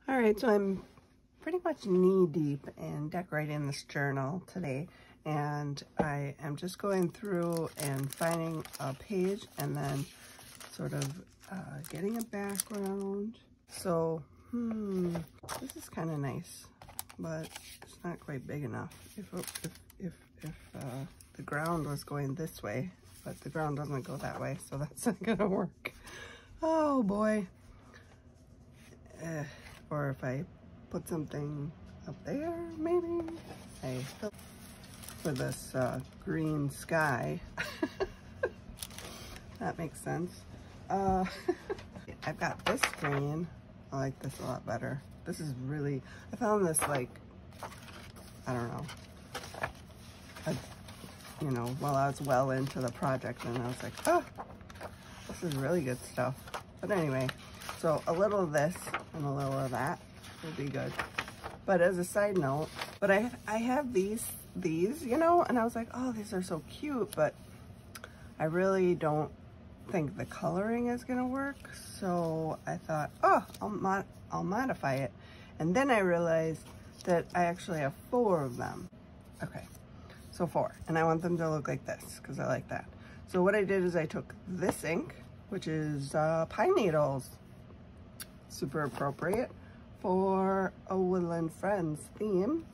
All right, so I'm pretty much knee deep in decorating this journal today, and I am just going through and finding a page and then sort of getting a background. So, this is kind of nice, but it's not quite big enough. If the ground was going this way, but the ground doesn't go that way, so that's not gonna work. Oh boy. Or if I put something up there, maybe. For this green sky. That makes sense. I've got this green. I like this a lot better. This is really, I found this like, I don't know, you know, while I was well into the project, and I was like, oh, this is really good stuff. But anyway, so a little of this and a little of that will be good. But as a side note, but I have these, you know, and I was like, oh, these are so cute, but I really don't think the coloring is gonna work. So I thought, oh, I'll modify it. And then I realized that I actually have 4 of them. Okay, so 4, and I want them to look like this because I like that. So what I did is I took this ink, which is pine needles, super appropriate for a Woodland Friends theme.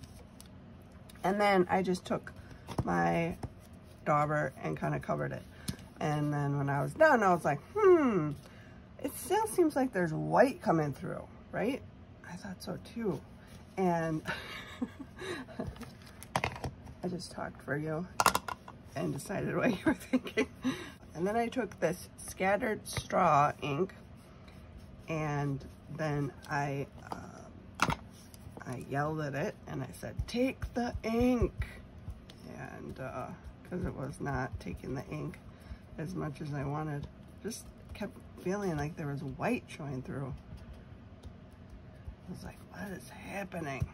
And then I just took my dauber and kind of covered it. And then when I was done, I was like, it still seems like there's white coming through, right? I thought so too. And I just talked for you and decided what you were thinking. And then I took this scattered straw ink, and then I yelled at it and I said, take the ink. And because it was not taking the ink as much as I wanted, just kept feeling like there was white showing through. I was like, what is happening?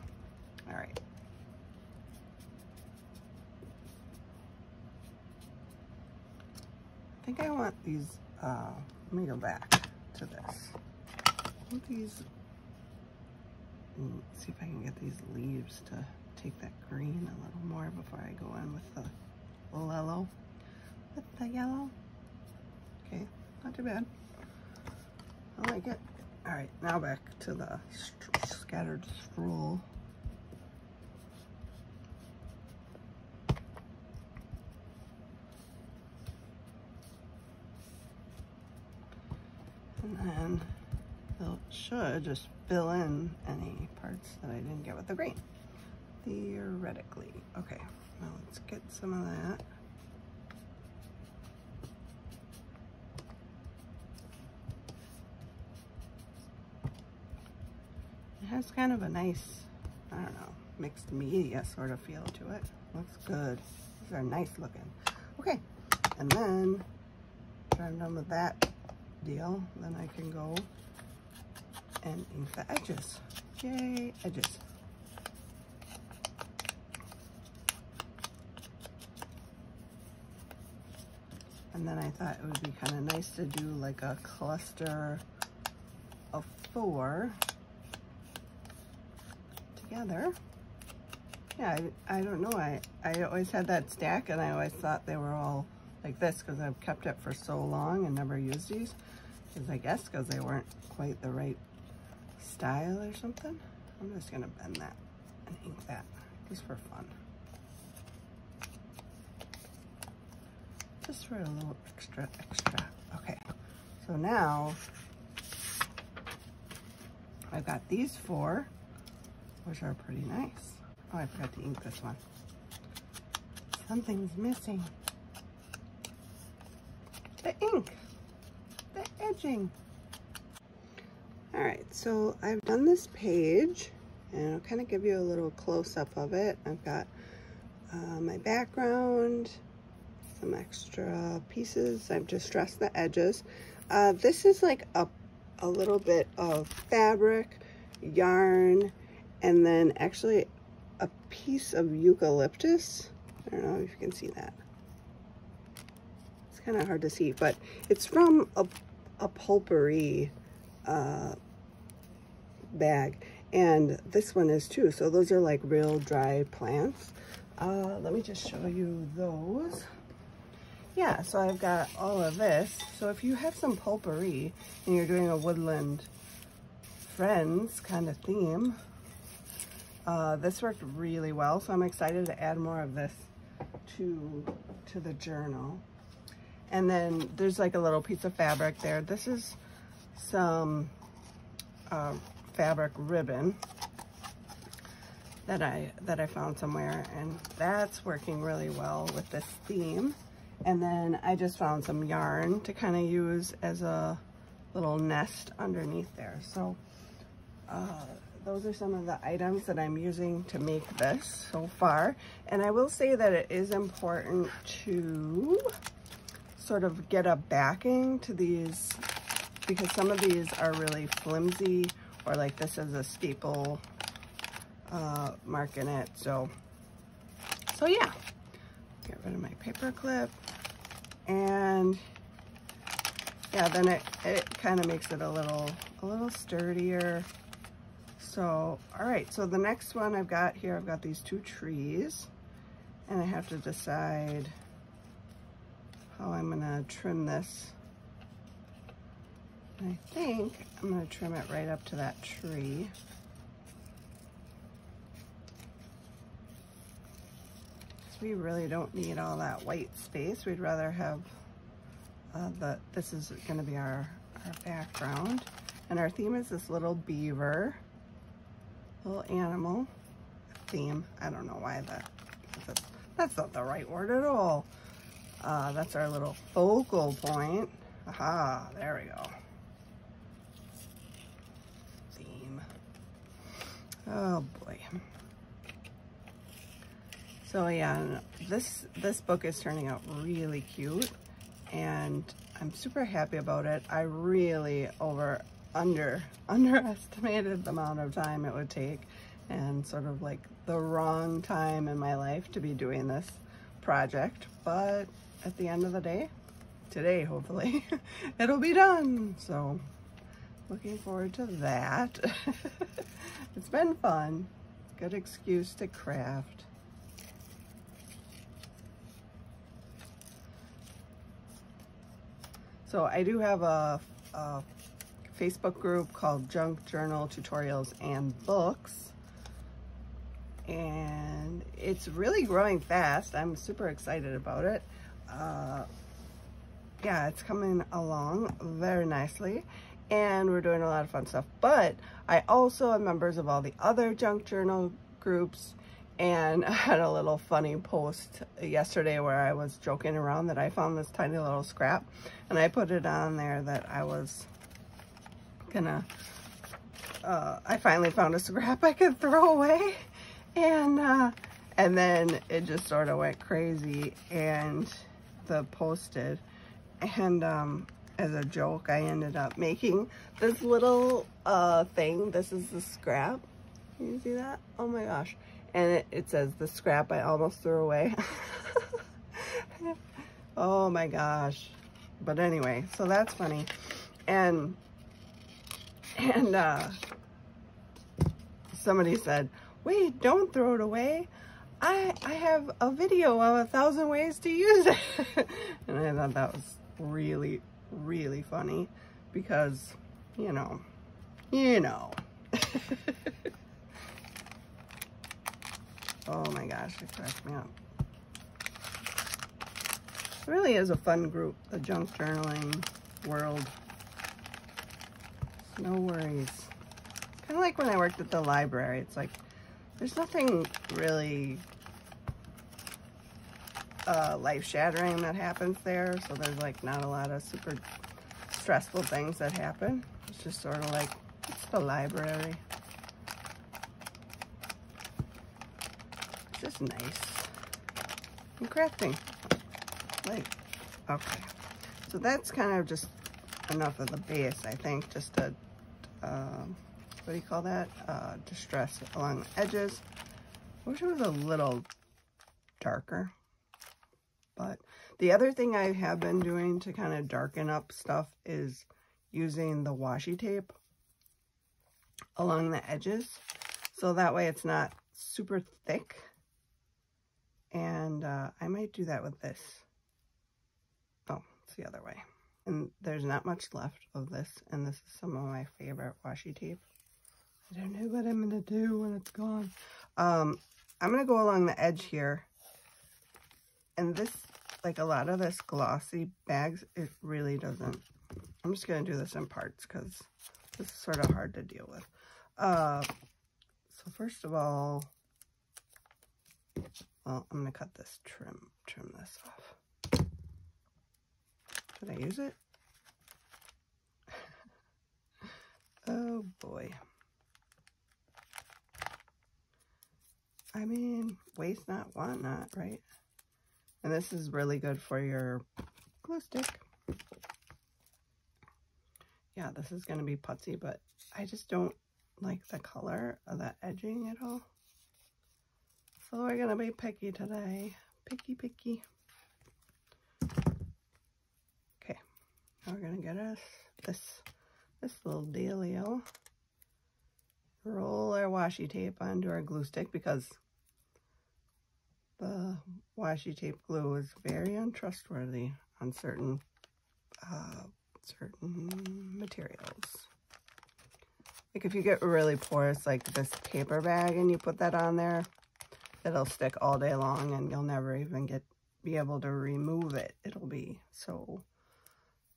All right. I think I want these, let me go back to this. I want these, see if I can get these leaves to take that green a little more before I go in with the yellow. With the yellow. Okay, not too bad. I like it. All right, now back to the scattered scroll. And then it should just fill in any parts that I didn't get with the green, theoretically. Okay, now let's get some of that. It has kind of a nice, I don't know, mixed media sort of feel to it. Looks good. These are nice looking. Okay, and then after I'm done with that deal, then I can go and ink the edges. Yay, edges. And then I thought it would be kind of nice to do like a cluster of 4 together. Yeah, I don't know. I always had that stack, and I always thought they were all like this because I've kept it for so long and never used these. Because I guess because they weren't quite the right style or something. I'm just gonna bend that and ink that just for fun. Just for a little extra. Okay, so now I've got these 4, which are pretty nice. Oh, I forgot to ink this one. Something's missing. The ink, the edging. All right, so I've done this page, and I'll kind of give you a little close-up of it. I've got my background, some extra pieces. I've distressed the edges. This is like a little bit of fabric, yarn, and then actually a piece of eucalyptus. I don't know if you can see that. It's kind of hard to see, but it's from a pulpery bag. And this one is too. So those are like real dry plants. Let me just show you those. Yeah, so I've got all of this. So if you have some potpourri and you're doing a Woodland Friends kind of theme, this worked really well. So I'm excited to add more of this to the journal. And then there's like a little piece of fabric there. This is some fabric ribbon that I found somewhere, and that's working really well with this theme. And then I just found some yarn to kind of use as a little nest underneath there. So those are some of the items that I'm using to make this so far. And I will say that it is important to sort of get a backing to these, because some of these are really flimsy, or like this is a staple mark in it. So yeah, get rid of my paper clip, and yeah, then it kind of makes it a little sturdier. So all right, so the next one I've got here, I've got these two trees, and I have to decide how I'm gonna trim this. I think I'm going to trim it right up to that tree. So we really don't need all that white space. We'd rather have this is going to be our background. And our theme is this little beaver, little animal theme. I don't know why that's not the right word at all. That's our little focal point. Aha, there we go. Oh boy. So yeah, this book is turning out really cute, and I'm super happy about it. I really underestimated the amount of time it would take, and sort of like the wrong time in my life to be doing this project. But at the end of the day, today hopefully, it'll be done. So looking forward to that. It's been fun. Good excuse to craft. So I do have a Facebook group called Junk Journal Tutorials and Books, and it's really growing fast. I'm super excited about it. Yeah, it's coming along very nicely, and we're doing a lot of fun stuff. But I also am members of all the other junk journal groups, and I had a little funny post yesterday where I was joking around that I found this tiny little scrap, and I put it on there that I was gonna I finally found a scrap I could throw away, and then it just sort of went crazy, and the post did, and as a joke, I ended up making this little thing. This is the scrap. Can you see that? Oh my gosh. And it says, the scrap I almost threw away. Oh my gosh. But anyway, so that's funny. And somebody said, wait, don't throw it away. I have a video of 1,000 ways to use it. And I thought that was really funny, because you know oh my gosh, it cracked me up. It really is a fun group, the junk journaling world. No worries. Kind of like when I worked at the library. It's like there's nothing really life-shattering that happens there, so there's like not a lot of super stressful things that happen. It's just sort of like, it's the library. It's just nice. And crafting. Like, okay. So that's kind of just enough of the base, I think, just to, what do you call that? Distress along the edges. I wish it was a little darker. But the other thing I have been doing to kind of darken up stuff is using the washi tape. along the edges. So that way it's not super thick. And I might do that with this. Oh, it's the other way. And there's not much left of this. And this is some of my favorite washi tape. I don't know what I'm going to do when it's gone. I'm going to go along the edge here. And this, like a lot of this glossy bags, it really doesn't. I'm just going to do this in parts because this is sort of hard to deal with. So first of all, well, I'm going to cut this, trim this off. Should I use it? Oh boy. I mean, waste not, want not, right? And this is really good for your glue stick. Yeah, this is going to be putsy, but I just don't like the color of that edging at all. So we're going to be picky today. Picky. Okay, now we're going to get us this little dealio. Roll our washi tape onto our glue stick because the washi tape glue is very untrustworthy on certain materials. Like if you get really porous like this paper bag and you put that on there, it'll stick all day long and you'll never even be able to remove it. It'll be so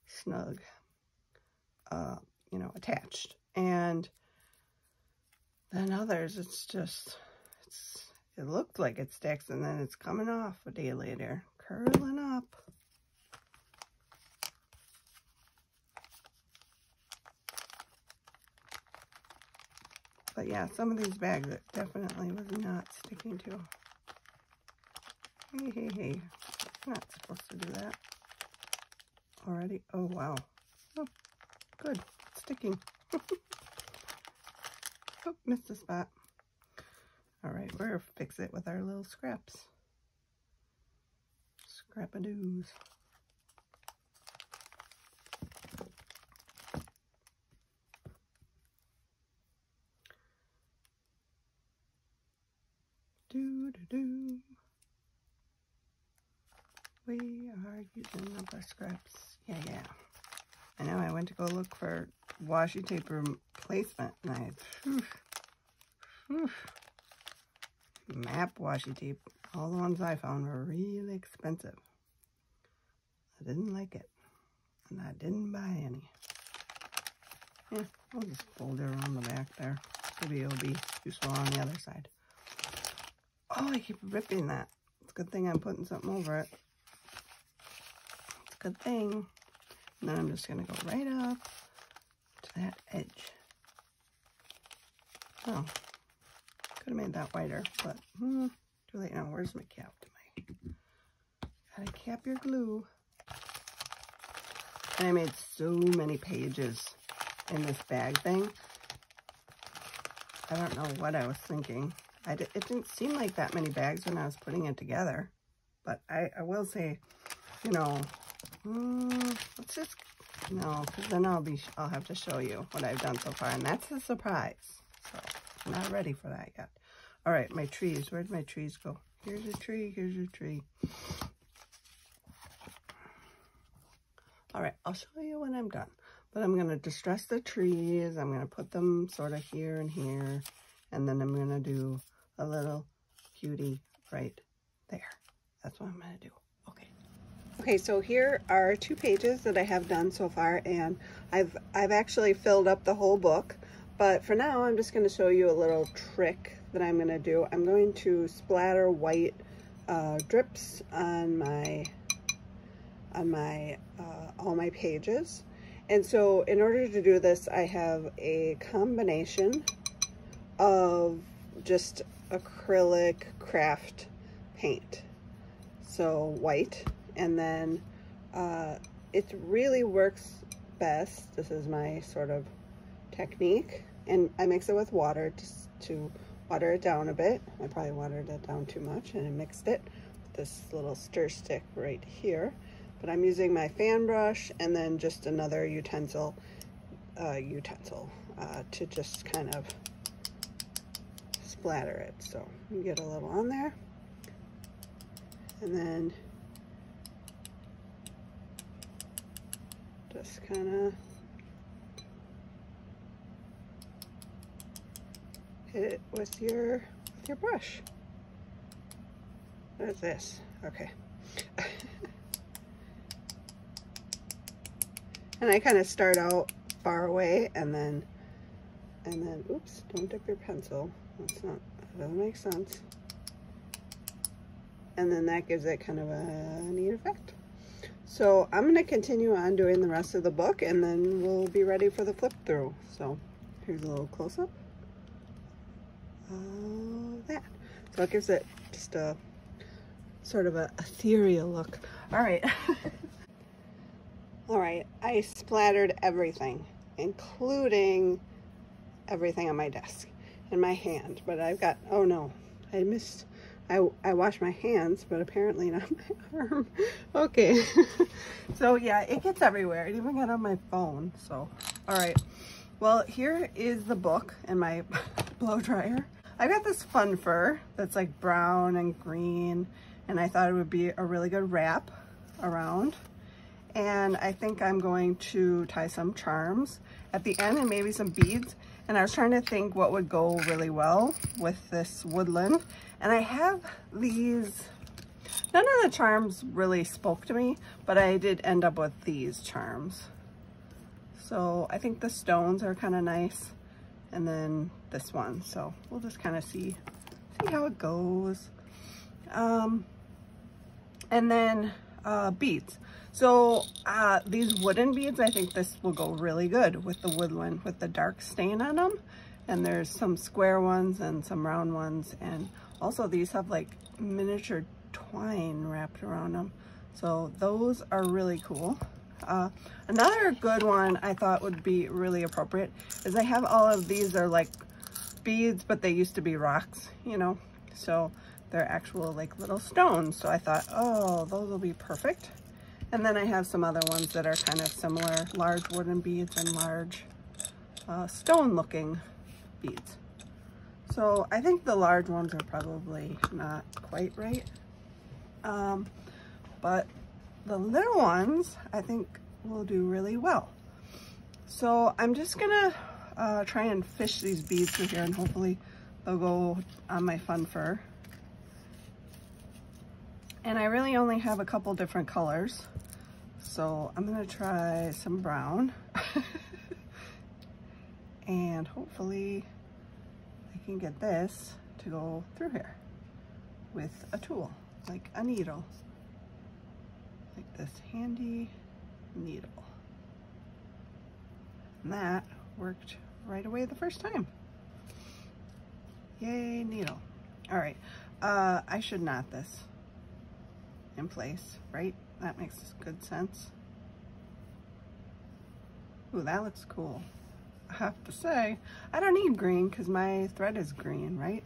snug, you know, attached. And then others, it looked like it sticks and then it's coming off a day later, curling up. But yeah, some of these bags it definitely was not sticking to. Hey. Not supposed to do that already. Oh, wow. Oh, good. It's sticking. Oh, missed a spot. All right, we're going to fix it with our little scraps. Scrap-a-doos. Do-do-do. We are using up our scraps. Yeah. I know I went to go look for washi tape replacement and map washi tape. All the ones I found were really expensive. I didn't like it. And I didn't buy any. Yeah, I'll just fold it around the back there. Maybe it'll be useful on the other side. Oh, I keep ripping that. It's a good thing I'm putting something over it. It's a good thing. And then I'm just going to go right up to that edge. Oh, could have made that wider, but too late now. Where's my cap? Gotta cap your glue. And I made so many pages in this bag thing. I don't know what I was thinking. It didn't seem like that many bags when I was putting it together. But I will say, you know, let's just, no, because then I'll have to show you what I've done so far. And that's a surprise. So I'm not ready for that yet. All right, my trees. Where'd my trees go? Here's a tree. Here's a tree. All right, I'll show you when I'm done. But I'm going to distress the trees. I'm going to put them sort of here and here. And then I'm going to do a little cutie right there. That's what I'm going to do. Okay. Okay, so here are 2 pages that I have done so far. And I've actually filled up the whole book. But for now, I'm just going to show you a little trick that I'm going to do. I'm going to splatter white drips on all my pages. And so in order to do this, I have a combination of just acrylic craft paint. So white, and then it really works best. This is my sort of technique. And I mix it with water just to water it down a bit. I probably watered it down too much, and I mixed it with this little stir stick right here. But I'm using my fan brush and then just another utensil, to just kind of splatter it. So you get a little on there, and then just kind of hit it with your brush. What is this? Okay. And I kind of start out far away, and then, oops, don't dip your pencil. That doesn't make sense. And then that gives it kind of a neat effect. So I'm going to continue on doing the rest of the book, and then we'll be ready for the flip through. So here's a little close-up of that. So it gives it just a sort of a ethereal look. All right. All right, I splattered everything, including everything on my desk and my hand, but I've got, oh no, I washed my hands, but apparently not my arm. Okay. So yeah, it gets everywhere. It even got on my phone. So, all right. Well, here is the book and my blow dryer. I got this fun fur that's like brown and green, and I thought it would be a really good wrap around. And I think I'm going to tie some charms at the end and maybe some beads. And I was trying to think what would go really well with this woodland. And I have these, none of the charms really spoke to me, but I did end up with these charms. So I think the stones are kind of nice. And then this one. So we'll just kind of see how it goes. And then beads. So these wooden beads, I think this will go really good with the woodland, with the dark stain on them. And there's some square ones and some round ones. And also these have like miniature twine wrapped around them. So those are really cool. Another good one I thought would be really appropriate is I have all of these are like beads, but they used to be rocks, you know, so they're actual like little stones. So I thought, oh, those will be perfect. And then I have some other ones that are kind of similar, large wooden beads and large stone looking beads. So I think the large ones are probably not quite right. But the little ones I think will do really well. So I'm just gonna try and fish these beads through here, and hopefully they'll go on my fun fur. And I really only have a couple different colors. So I'm gonna try some brown. And hopefully I can get this to go through here with a tool, like a needle. Like this handy needle. And that worked right away the first time. Yay, needle. All right, I should knot this in place, right? That makes good sense. Ooh, that looks cool. I have to say, I don't need green because my thread is green, right?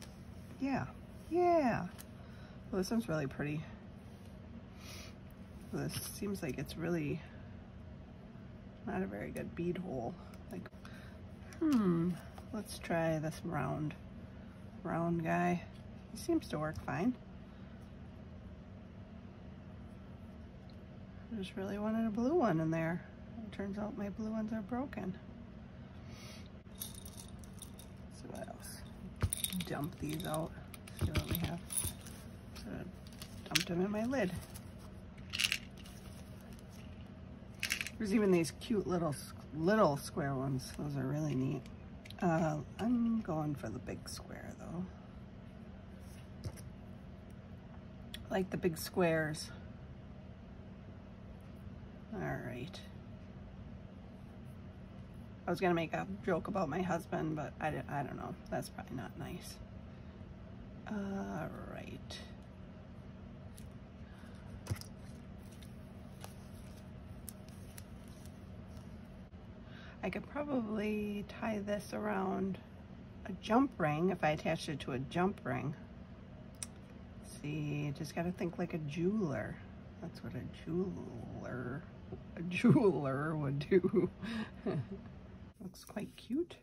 Yeah, yeah. Well, this one's really pretty. This seems like it's really not a very good bead hole. Like, let's try this round guy. He seems to work fine. I just really wanted a blue one in there. It turns out my blue ones are broken. So what else? Dump these out. See what we have. So dumped them in my lid. There's even these cute little square ones. Those are really neat. I'm going for the big square though. I like the big squares. All right. I was gonna make a joke about my husband, but I don't know. That's probably not nice. All right. I could probably tie this around a jump ring if I attached it to a jump ring. See, just gotta think like a jeweler. That's what a jeweler would do. Looks quite cute.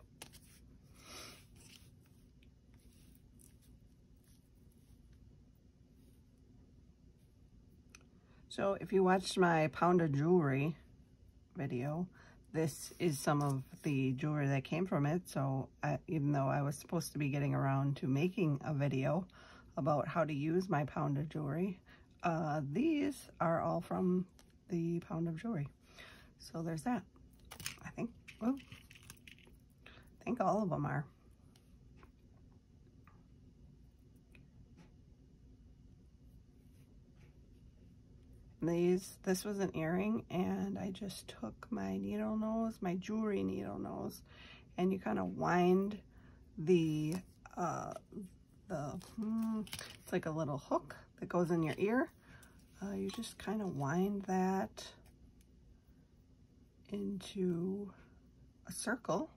So if you watched my pound of jewelry video, this is some of the jewelry that came from it. So even though I was supposed to be getting around to making a video about how to use my pound of jewelry, these are all from the pound of jewelry. So there's that. I think all of them are. This was an earring, and I just took my needle nose, my jewelry needle nose, and you kind of wind the it's like a little hook that goes in your ear. You just kind of wind that into a circle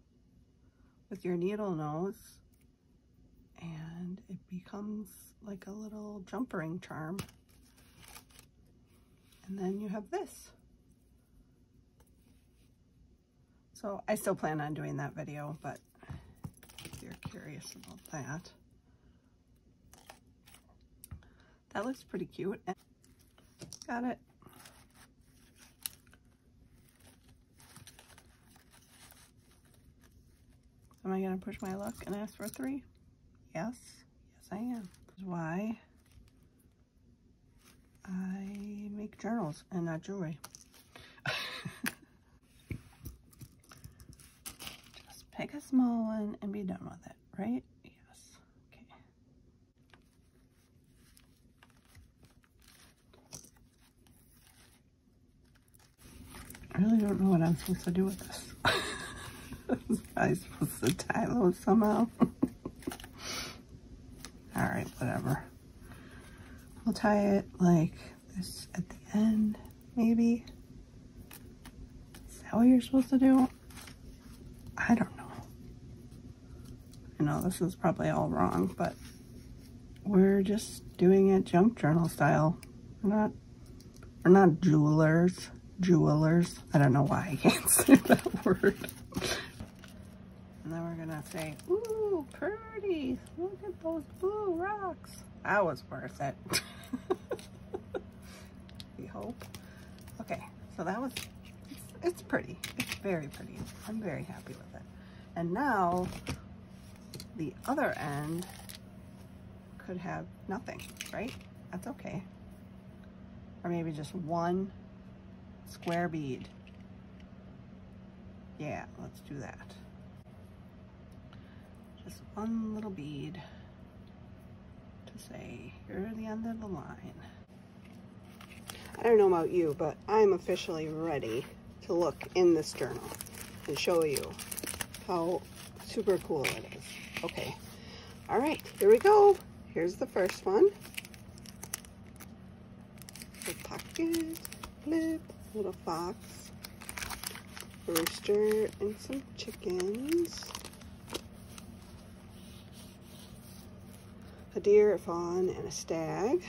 with your needle nose, and it becomes like a little jump ring charm. And then you have this. So I still plan on doing that video, but if you're curious about that. That looks pretty cute. Got it. Am I gonna push my luck and ask for 3? Yes. Yes, I am. That's why I make journals and not jewelry. Just pick a small one and be done with it, right? Yes. Okay. I really don't know what I'm supposed to do with this. Was I supposed to tie those somehow? All right, whatever. We'll tie it like this at the end, maybe. Is that what you're supposed to do? I don't know. I know this is probably all wrong, but we're just doing it junk journal style. We're not jewelers. I don't know why I can't say that word. And then we're gonna say, ooh, pretty. Look at those blue rocks. That was worth it. We hope. Okay, so that was, it's pretty. It's very pretty. I'm very happy with it. And now the other end could have nothing, right? That's okay. Or maybe just one square bead. Yeah, let's do that. Just one little bead to say, here's the end of the line. I don't know about you, but I'm officially ready to look in this journal and show you how super cool it is. Okay, all right, here we go. Here's the first one. The pocket, flip, little fox, a rooster, and some chickens. A deer, a fawn, and a stag.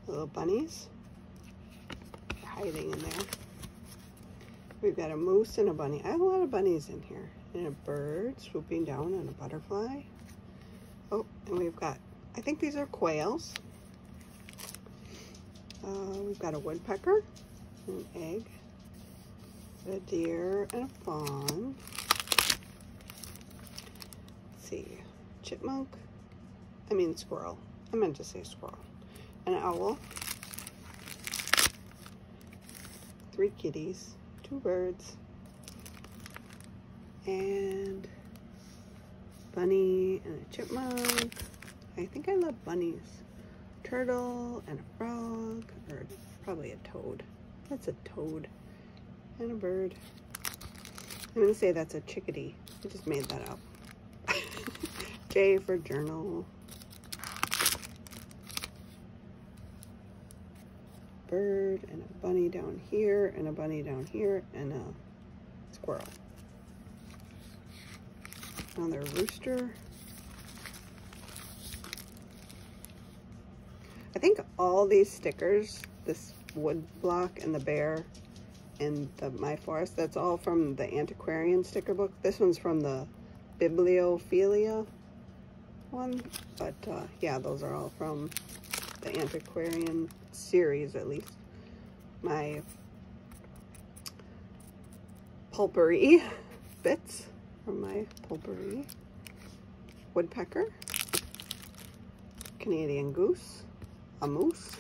Little bunnies hiding in there. We've got a moose and a bunny. I have a lot of bunnies in here. And a bird swooping down on a butterfly. Oh, and we've got, I think these are quails. We've got a woodpecker, an egg, a deer, and a fawn. Let's see, chipmunk, squirrel. I meant to say squirrel. An owl, 3 kitties, 2 birds, and bunny and a chipmunk. I think I love bunnies. Turtle and a frog, or probably a toad. That's a toad. And a bird. I'm gonna say that's a chickadee. I just made that up. J for journal. Bird and a bunny down here, and a bunny down here, and a squirrel. Another rooster. I think all these stickers, this wood block and the bear and the My Forest, that's all from the antiquarian sticker book. This one's from the Bibliophilia one, but yeah, those are all from the antiquarian series, at least. My pulpery bits from my pulpery. Woodpecker. Canadian goose. A moose.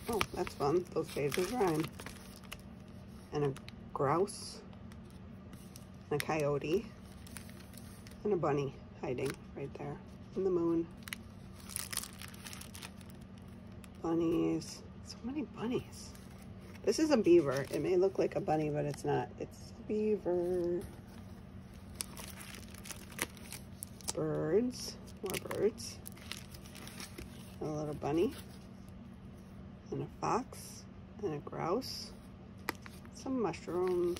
Oh, that's fun. Those pages rhyme. And a grouse. And a coyote. And a bunny hiding right there in the moon. Bunnies. So many bunnies. This is a beaver. It may look like a bunny, but it's not. It's a beaver. Birds. More birds. A little bunny. And a fox. And a grouse. Some mushrooms.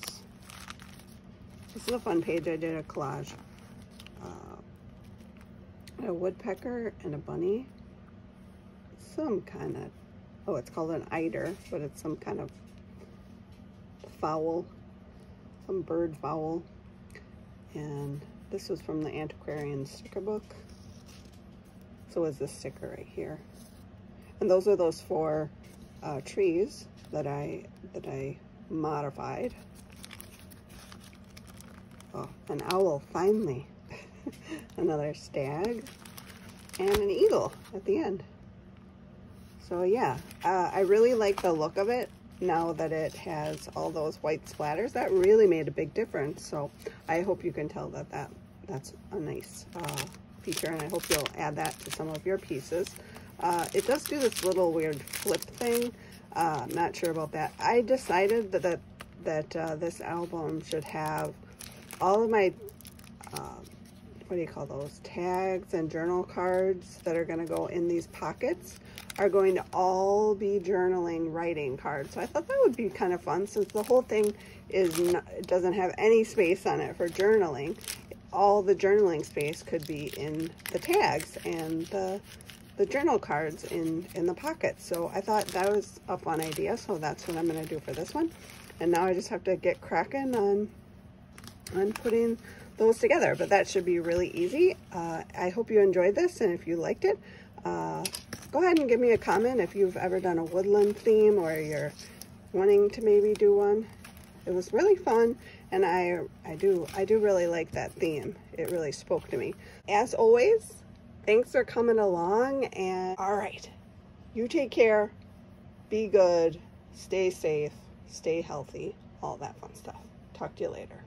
This is a fun page. I did a collage. A woodpecker and a bunny. Some kind of, oh, it's called an eider, but it's some kind of fowl, some bird fowl. And this was from the antiquarian sticker book. So is this sticker right here. And those are those 4 trees that I modified. Oh, an owl, finally. Another stag and an eagle at the end. So yeah, I really like the look of it now that it has all those white splatters. That really made a big difference. So I hope you can tell that that's a nice feature, and I hope you'll add that to some of your pieces. It does do this little weird flip thing. I'm not sure about that. I decided that this album should have all of my what do you call those, tags and journal cards that are going to go in these pockets are going to all be journaling writing cards. So I thought that would be kind of fun, since the whole thing is not, it doesn't have any space on it for journaling. All the journaling space could be in the tags and the journal cards in the pockets. So I thought that was a fun idea, so that's what I'm going to do for this one. And now I just have to get cracking on putting those together, but that should be really easy. I hope you enjoyed this, and if you liked it, go ahead and give me a comment if you've ever done a woodland theme or you're wanting to maybe do one. It was really fun, and I do really like that theme. It really spoke to me. As always, thanks for coming along, and all right, you take care, be good, stay safe, stay healthy, all that fun stuff. Talk to you later.